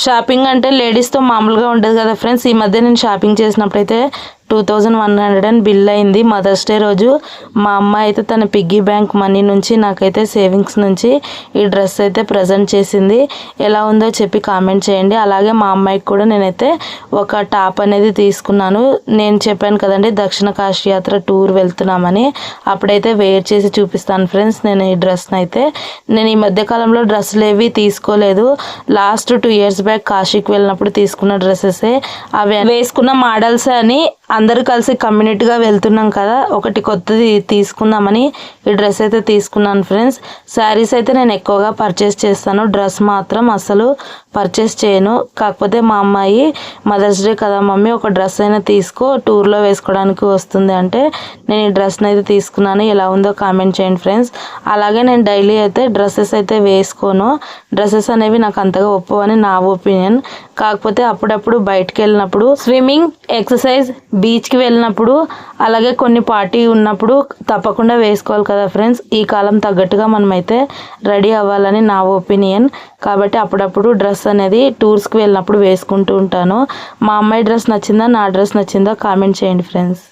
Shopping అంటే లేడీస్తో మామూలుగా ఉంటుంది కదా ఫ్రెండ్స్. ఈ మధ్య నేను షాపింగ్ చేసినప్పుడైతే 2100 బిల్ అయింది. మదర్స్ డే రోజు మా అమ్మ అయితే తన పిగ్గీ బ్యాంక్ మనీ నుంచి నాకైతే సేవింగ్స్ నుంచి ఈ డ్రెస్ అయితే ప్రజెంట్ చేసింది. ఎలా ఉందో చెప్పి కామెంట్ చేయండి. అలాగే మా అమ్మాయికి కూడా నేనైతే ఒక టాప్ అనేది తీసుకున్నాను. నేను చెప్పాను కదండి దక్షిణ కాశీ యాత్ర టూర్ వెళ్తున్నామని, అప్పుడైతే వేర్ చేసి చూపిస్తాను ఫ్రెండ్స్. నేను ఈ డ్రెస్ని అయితే నేను ఈ మధ్యకాలంలో డ్రెస్సులు ఏవి తీసుకోలేదు. లాస్ట్ 2 years బ్యాక్ కాశీకి వెళ్ళినప్పుడు తీసుకున్న డ్రెస్సెసే అవి వేసుకున్న మోడల్స్ అని అందరూ కలిసి కమ్యూనిటీగా వెళ్తున్నాం కదా, ఒకటి కొత్తది తీసుకుందామని ఈ డ్రెస్ అయితే తీసుకున్నాను ఫ్రెండ్స్. శారీస్ అయితే నేను ఎక్కువగా పర్చేస్ చేస్తాను, డ్రెస్ మాత్రం అసలు పర్చేస్ చేయను. కాకపోతే మా అమ్మాయి మదర్స్ డే కదా మమ్మీ ఒక డ్రెస్ అయినా తీసుకో టూర్లో వేసుకోవడానికి వస్తుంది అంటే నేను ఈ డ్రెస్ని అయితే తీసుకున్నాను. ఎలా ఉందో కామెంట్ చేయండి ఫ్రెండ్స్. అలాగే నేను డైలీ అయితే డ్రెస్సెస్ అయితే వేసుకోను. డ్రెస్సెస్ అనేవి నాకు అంతగా ఒప్పవని నా ఒపీనియన్. కాకపోతే అప్పుడప్పుడు బయటకు వెళ్ళినప్పుడు స్విమ్మింగ్, ఎక్సర్సైజ్, బీచ్కి వెళ్ళినప్పుడు అలాగే కొన్ని పార్టీ ఉన్నప్పుడు తప్పకుండా వేసుకోవాలి కదా ఫ్రెండ్స్. ఈ కాలం తగ్గట్టుగా మనమైతే రెడీ అవ్వాలని నా ఒపీనియన్. కాబట్టి అప్పుడప్పుడు డ్రెస్ అనేది టూర్స్కి వెళ్ళినప్పుడు వేసుకుంటూ ఉంటాను. మా అమ్మాయి డ్రెస్ నచ్చిందా నా డ్రెస్ నచ్చిందా కామెంట్ చేయండి ఫ్రెండ్స్.